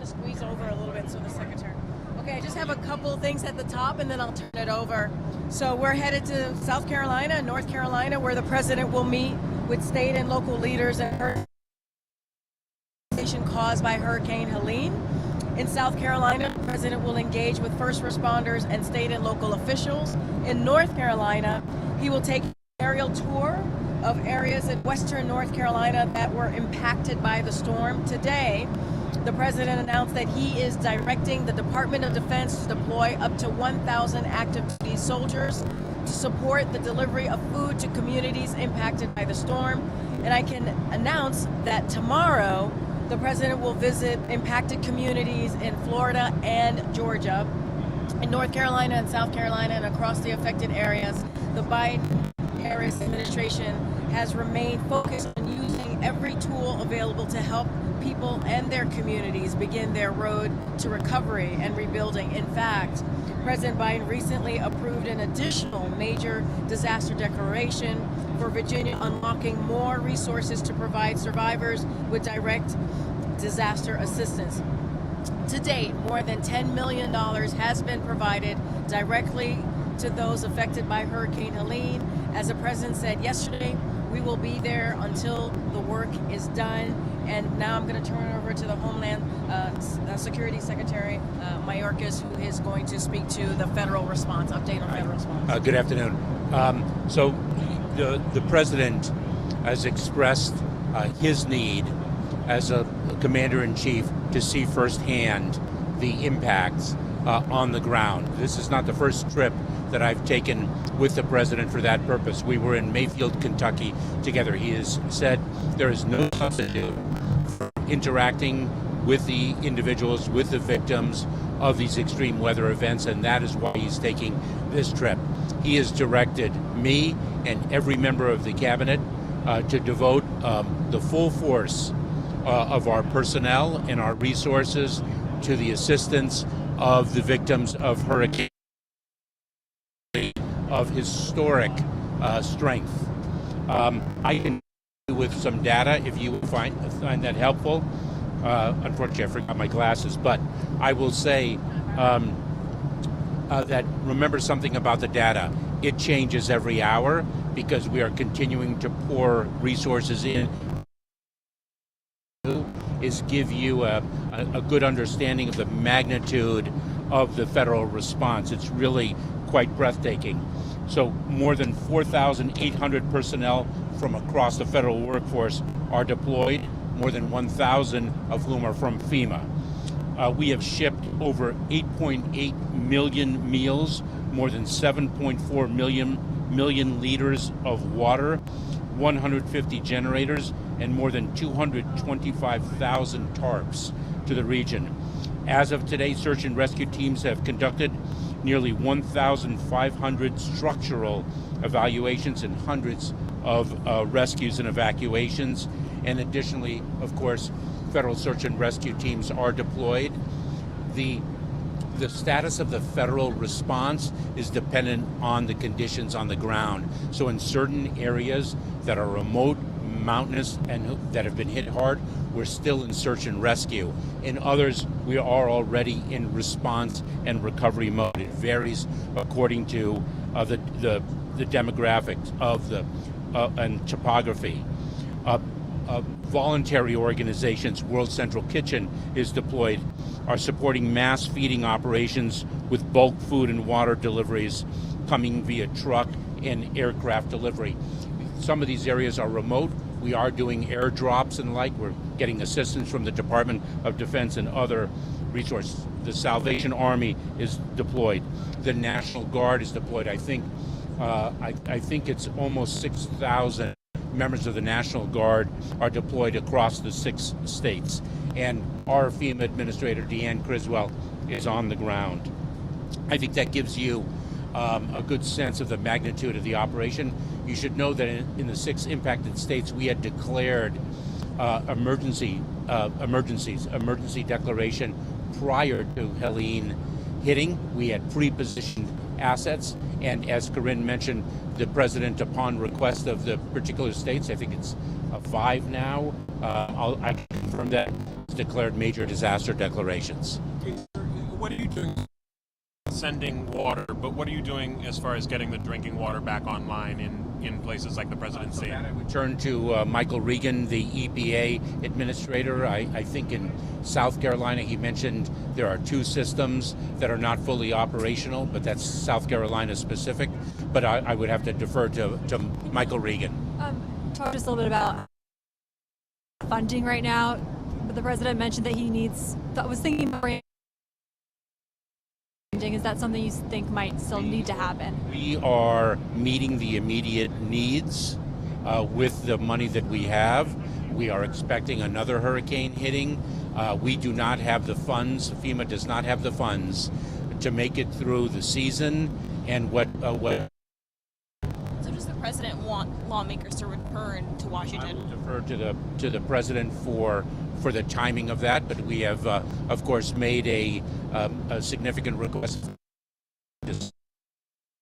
squeeze over a little bit so the secretary. Okay, I just have a couple things at the top and then I'll turn it over. So we're headed to South Carolina, North Carolina, where the president will meet with state and local leaders and hurricane caused by Hurricane Helene. In South Carolina, the president will engage with first responders and state and local officials. In North Carolina, he will take an aerial tour of areas in western North Carolina that were impacted by the storm. Today, the president announced that he is directing the Department of Defense to deploy up to 1,000 active duty soldiers to support the delivery of food to communities impacted by the storm. And I can announce that tomorrow, the president will visit impacted communities in Florida and Georgia. In North Carolina and South Carolina and across the affected areas, the Biden-Harris administration has remained focused on using every tool available to help people and their communities begin their road to recovery and rebuilding. In fact, President Biden recently approved an additional major disaster declaration for Virginia, unlocking more resources to provide survivors with direct disaster assistance. To date, more than $10 million has been provided directly to those affected by Hurricane Helene. As the president said yesterday, we will be there until the work is done. And now I'm going to turn it over to the Homeland Security Secretary, Mayorkas, who is going to speak to the federal response, update on federal response. Good afternoon. So the president has expressed his need as a commander-in-chief to see firsthand the impacts on the ground. This is not the first trip that I've taken with the president for that purpose. We were in Mayfield, Kentucky together. He has said there is no substitute for interacting with the individuals, with the victims of these extreme weather events, and that is why he's taking this trip. He has directed me and every member of the cabinet to devote the full force of our personnel and our resources to the assistance of the victims of hurricane of historic strength. I can with some data if you find that helpful. Unfortunately, I forgot my glasses, but I will say that remember something about the data. It changes every hour because we are continuing to pour resources in. Is give you a good understanding of the magnitude of the federal response. It's really quite breathtaking. So more than 4,800 personnel from across the federal workforce are deployed, more than 1,000 of whom are from FEMA. We have shipped over 8.8 million meals, more than 7.4 million liters of water, 150 generators, and more than 225,000 tarps to the region. As of today, search and rescue teams have conducted nearly 1,500 structural evaluations and hundreds of rescues and evacuations. And additionally, of course, federal search and rescue teams are deployed. The status of the federal response is dependent on the conditions on the ground. So in certain areas that are remote, mountainous, and that have been hit hard, we're still in search and rescue. In others, we are already in response and recovery mode. It varies according to the demographics of the and topography. Voluntary organizations, World Central Kitchen is deployed, are supporting mass feeding operations with bulk food and water deliveries coming via truck and aircraft delivery. Some of these areas are remote. We are doing airdrops and like. We're getting assistance from the Department of Defense and other resources. The Salvation Army is deployed. The National Guard is deployed. I think it's almost 6,000 members of the National Guard are deployed across the 6 states. And our FEMA administrator, Deanne Criswell, is on the ground. I think that gives you a good sense of the magnitude of the operation. You should know that in the 6 impacted states, we had declared emergency declaration prior to Helene hitting. We had pre-positioned assets, and as Karine mentioned, the president, upon request of the particular states, I think it's 5 now, I can confirm that, declared major disaster declarations. What are you doing? Sending water, but what are you doing as far as getting the drinking water back online in places like the presidency? I would turn to Michael Regan, the EPA administrator. I think in South Carolina he mentioned there are 2 systems that are not fully operational, but that's South Carolina specific. But I would have to defer to Michael Regan. Talk just a little bit about funding right now. But the president mentioned that he needs. I was thinking about. Is that something you think might still need to happen? We are meeting the immediate needs with the money that we have. We are expecting another hurricane hitting. We do not have the funds. FEMA does not have the funds to make it through the season. And what? So does the president want lawmakers to return to Washington? I will defer to the president for the timing of that, but we have, of course, made a significant request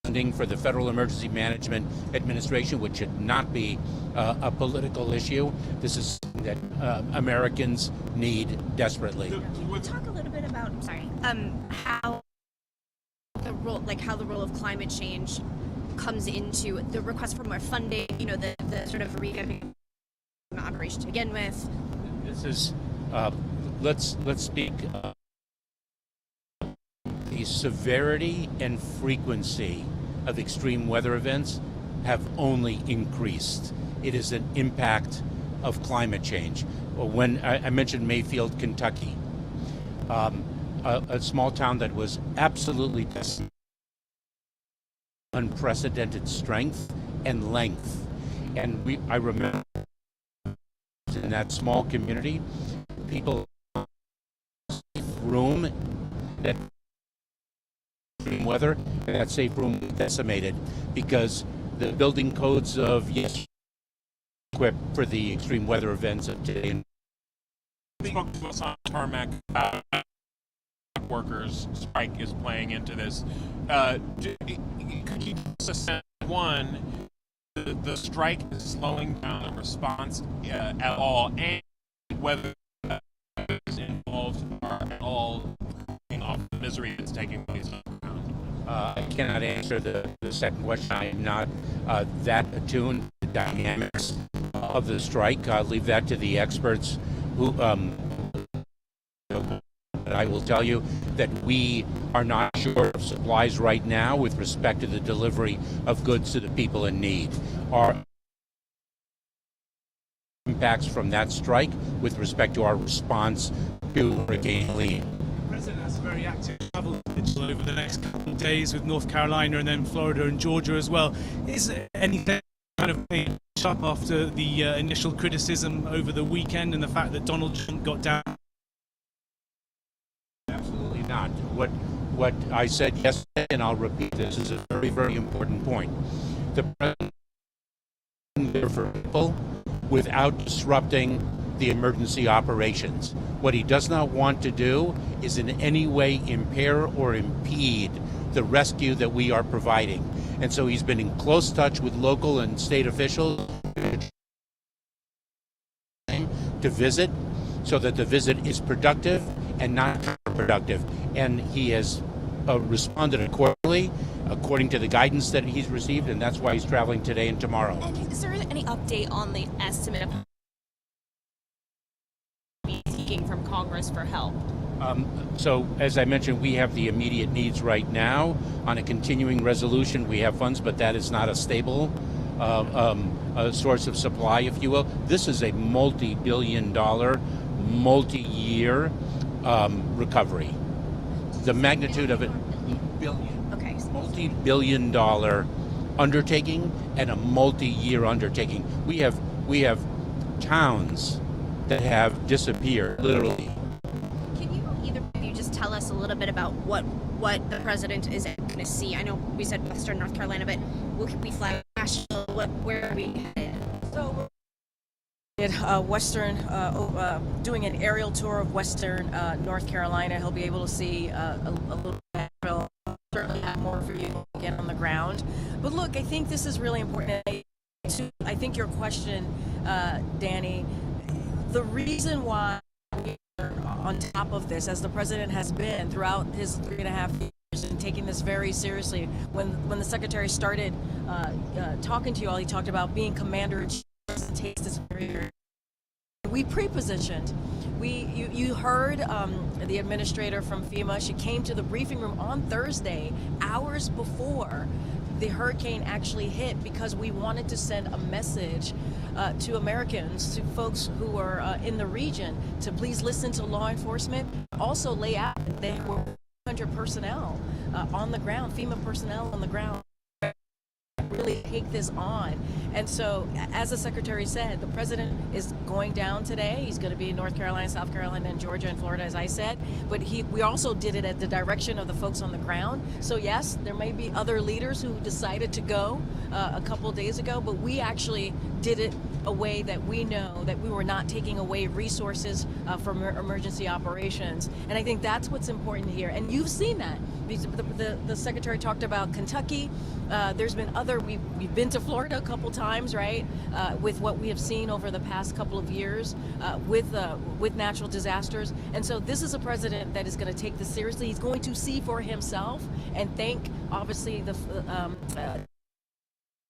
funding for the Federal Emergency Management Administration, which should not be a political issue. This is something that Americans need desperately. Can you talk a little bit about, how the role of climate change comes into the request for more funding, the sort of revamping operation to begin with? This is, let's speak, the severity and frequency of extreme weather events have only increased. It is an impact of climate change. When I mentioned Mayfield, Kentucky, a small town that was absolutely unprecedented strength and length. And I remember in that small community, people room that extreme weather, that safe room decimated because the building codes of yes equipped for the extreme weather events of today. We spoke to us on tarmac workers strike is playing into this. Could you give us a one? The strike is slowing down the response at all, and whether those involved are at all off the misery that's taking place on the ground. I cannot answer the second question. I am not that attuned to the dynamics of the strike. I'll leave that to the experts who. But I will tell you that we are not sure of supplies right now with respect to the delivery of goods to the people in need. Our impacts from that strike with respect to our response to Hurricane Helene. The President has a very active travel schedule over the next couple of days with North Carolina and then Florida and Georgia as well. Is anything kind of page up after the initial criticism over the weekend and the fact that Donald Trump got down? Absolutely not. What I said yesterday, and I'll repeat this, is a very, very important point. The president is there for people without disrupting the emergency operations. What he does not want to do is in any way impair or impede the rescue that we are providing. And so he's been in close touch with local and state officials to visit so that the visit is productive and not counterproductive. And he has responded accordingly, according to the guidance that he's received, and that's why he's traveling today and tomorrow. And is there any update on the estimate of seeking from Congress for help? So, as I mentioned, we have the immediate needs right now. On a continuing resolution, we have funds, but that is not a stable source of supply, if you will. This is a multi-billion-dollar, multi-year recovery. The magnitude of it, billion. Okay. Multi-billion-dollar undertaking and a multi-year undertaking. We have towns that have disappeared, literally. Can you either of you just tell us a little bit about what the president is going to see? I know we said Western North Carolina, but will we fly national? Where are we headed? So doing an aerial tour of Western North Carolina. He'll be able to see a little bit. We'll certainly have more for you to get on the ground. But look, I think this is really important. I think your question, Danny, the reason why we are on top of this, as the president has been throughout his 3.5 years, and taking this very seriously. When the secretary started talking to you all, he talked about being commander in chief. Takes this very. We pre-positioned. You heard the administrator from FEMA. She came to the briefing room on Thursday, hours before the hurricane actually hit, because we wanted to send a message to Americans, to folks who are in the region, to please listen to law enforcement. Also lay out that there were 100 personnel on the ground, FEMA personnel on the ground, really take this on. And so, as the secretary said, the president is going down today. He's going to be in North Carolina, South Carolina, and Georgia, and Florida, as I said. But we also did it at the direction of the folks on the ground. So yes, there may be other leaders who decided to go a couple of days ago, but we actually did it a way that we know that we were not taking away resources from emergency operations. And I think that's what's important here. And you've seen that. The secretary talked about Kentucky. There's been other. We've been to Florida a couple times, right? With what we have seen over the past couple of years with natural disasters. And so this is a president that is going to take this seriously. He's going to see for himself and thank, obviously, the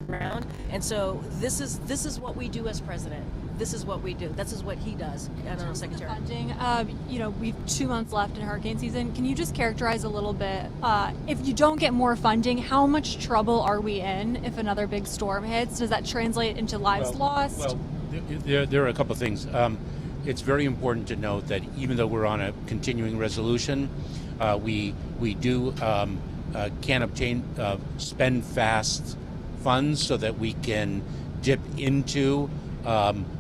ground. And so this is what we do as president. This is what we do. This is what he does. I don't know, Secretary. Funding, we've 2 months left in hurricane season. Can you just characterize a little bit, if you don't get more funding, how much trouble are we in if another big storm hits? Does that translate into lives lost? Well, there are a couple of things. It's very important to note that even though we're on a continuing resolution, we do can obtain spend fast funds so that we can dip into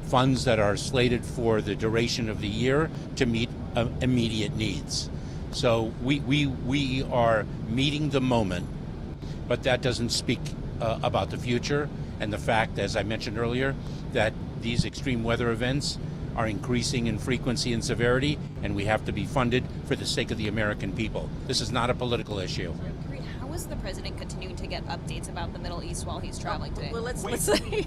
funds that are slated for the duration of the year to meet immediate needs. So we are meeting the moment, but that doesn't speak about the future and the fact, as I mentioned earlier, that these extreme weather events are increasing in frequency and severity, and we have to be funded for the sake of the American people. This is not a political issue. How is the president continuing to get updates about the Middle East while he's traveling today? Well, let's because he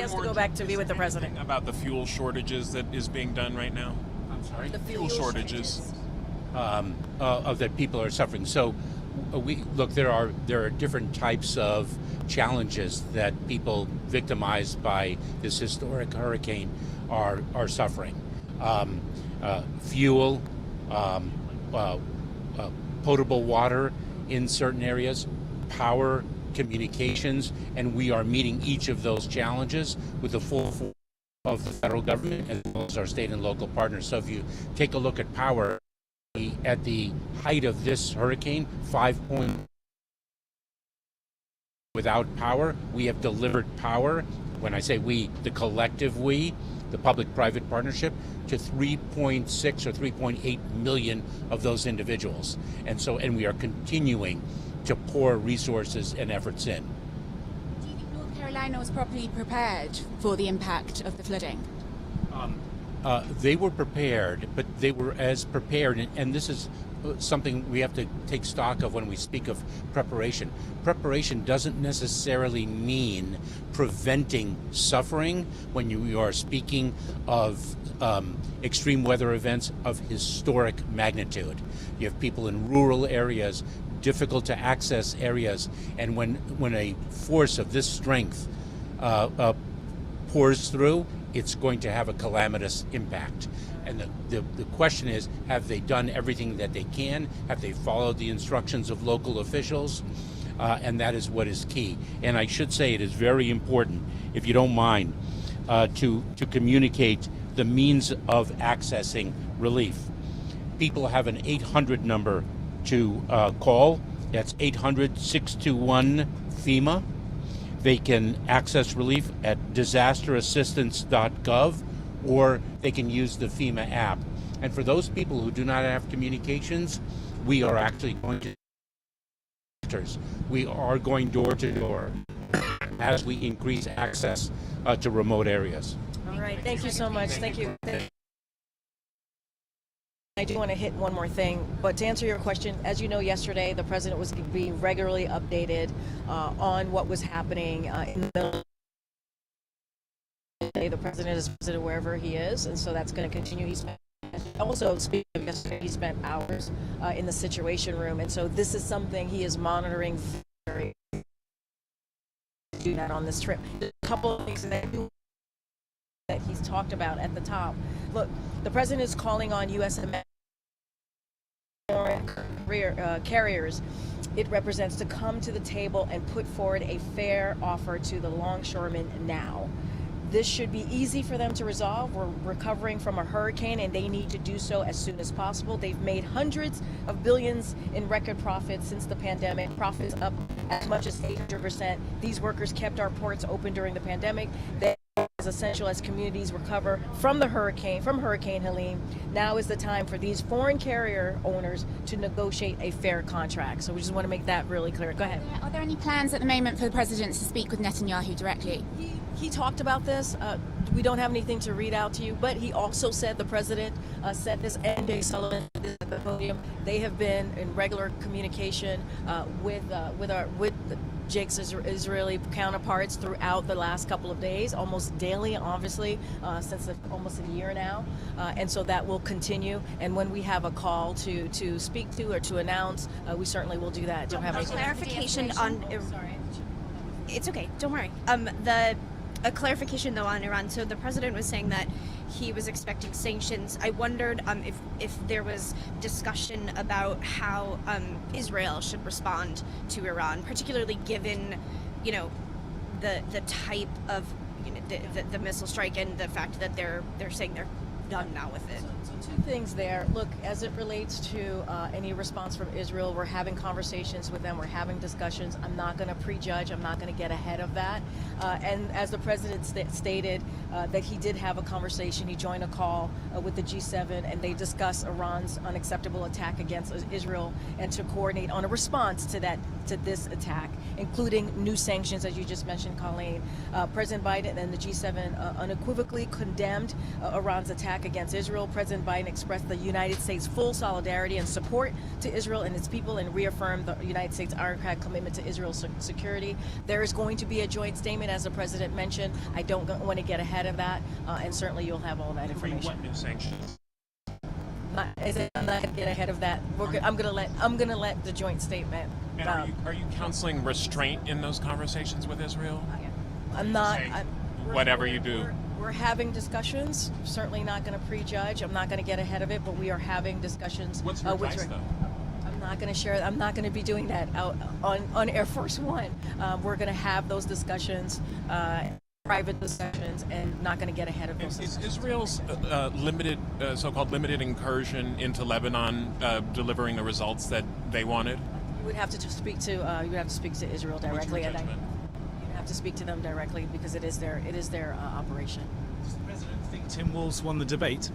has to go back to be with the president. About the fuel shortages that is being done right now. I'm sorry? The Fuel shortages. Of that people are suffering. So there are different types of challenges that people victimized by this historic hurricane are suffering. Fuel, potable water in certain areas, power, communications, and we are meeting each of those challenges with the full force of the federal government as well as our state and local partners. So if you take a look at power, at the height of this hurricane, 5 point without power, we have delivered power. When I say we, the collective we, the public-private partnership, to 3.6 or 3.8 million of those individuals. And we are continuing to pour resources and efforts in. Do you think North Carolina was properly prepared for the impact of the flooding? They were prepared, but they were as prepared, and this is something we have to take stock of when we speak of preparation. Preparation doesn't necessarily mean preventing suffering when you are speaking of extreme weather events of historic magnitude. You have people in rural areas, difficult to access areas, and when a force of this strength pours through, it's going to have a calamitous impact. And the question is, have they done everything that they can? Have they followed the instructions of local officials? And that is what is key. And I should say it is very important, if you don't mind, to communicate the means of accessing relief. People have an 800 number to call. That's 800-621-FEMA. They can access relief at disasterassistance.gov, or they can use the FEMA app. And for those people who do not have communications, we are actually going to door to door as we increase access to remote areas. All right, thank you so much. Thank you. I do want to hit one more thing, but to answer your question, as you know, yesterday the president was being regularly updated on what was happening in the today. The president is president wherever he is, and so that's going to continue. Also, speaking of yesterday, he spent hours in the Situation Room, and so this is something he is monitoring very do that on this trip. A couple of things that he's talked about at the top. Look, the president is calling on U.S. carriers it represents to come to the table and put forward a fair offer to the longshoremen now. This should be easy for them to resolve. We're recovering from a hurricane and they need to do so as soon as possible. They've made hundreds of billions in record profits since the pandemic, profits up as much as 800%. These workers kept our ports open during the pandemic. They are as essential as communities recover from Hurricane Helene. Now is the time for these foreign carrier owners to negotiate a fair contract. So we just want to make that really clear. Go ahead. Are there any plans at the moment for the president to speak with Netanyahu directly? He talked about this. We don't have anything to read out to you, but he also said, the president said this, and Jay Sullivan at the podium, they have been in regular communication with Jake's Israeli counterparts throughout the last couple of days, almost daily, obviously, since almost a year now. And so that will continue. And when we have a call to speak to or to announce, we certainly will do that. Don't have any clarification on. Sorry. It's okay. Don't worry. A clarification though on Iran. So the president was saying that he was expecting sanctions. I wondered if there was discussion about how Israel should respond to Iran, particularly given, the type of the missile strike and the fact that they're saying they're done now with it. So two things there. Look, as it relates to any response from Israel, we're having conversations with them. We're having discussions. I'm not going to prejudge. I'm not going to get ahead of that. And as the president stated that he did have a conversation, he joined a call with the G7, and they discussed Iran's unacceptable attack against Israel and to coordinate on a response to this attack, including new sanctions, as you just mentioned, Colleen. President Biden and the G7 unequivocally condemned Iran's attack against Israel. President Biden expressed the United States' full solidarity and support to Israel and its people and reaffirmed the United States' ironclad commitment to Israel's security. There is going to be a joint statement, as the president mentioned. I don't want to get ahead of that, and certainly you'll have all that information. What new sanctions? I'm not going to get ahead of that. I'm going to let the joint statement. And are you counseling restraint in those conversations with Israel? I'm not. Whatever you do. We're having discussions. Certainly not going to prejudge. I'm not going to get ahead of it, but we are having discussions. What's your advice, though? I'm not going to share. I'm not going to be doing that out on Air Force One. We're going to have those discussions, private discussions, and not going to get ahead of those. Is Israel's so-called limited incursion into Lebanon delivering the results that they wanted? You would have to speak to Israel directly, and you'd have to speak to them directly because it is their operation. Does the president think Tim Wolf's won the debate?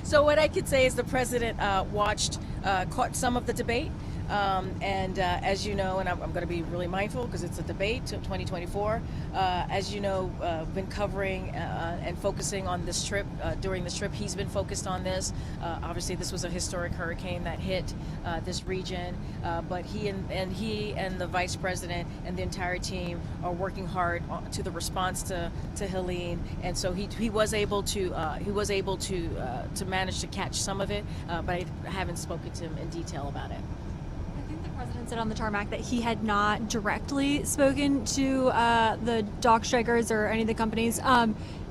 So what I could say is the president caught some of the debate. And as you know, and I'm going to be really mindful because it's a debate to 2024, as you know, been covering and focusing on this trip. During this trip, he's been focused on this. Obviously, this was a historic hurricane that hit this region, but he and the vice president and the entire team are working hard to the response to Helene, and so he was able to manage to catch some of it, but I haven't spoken to him in detail about it. The president said on the tarmac that he had not directly spoken to the dock strikers or any of the companies.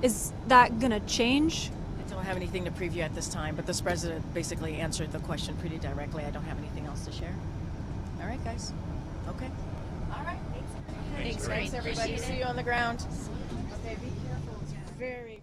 Is that going to change? I don't have anything to preview at this time, but this president basically answered the question pretty directly. I don't have anything else to share. All right, guys. Okay. All right. Thanks, everybody. See you on the ground. Okay, be careful. It's very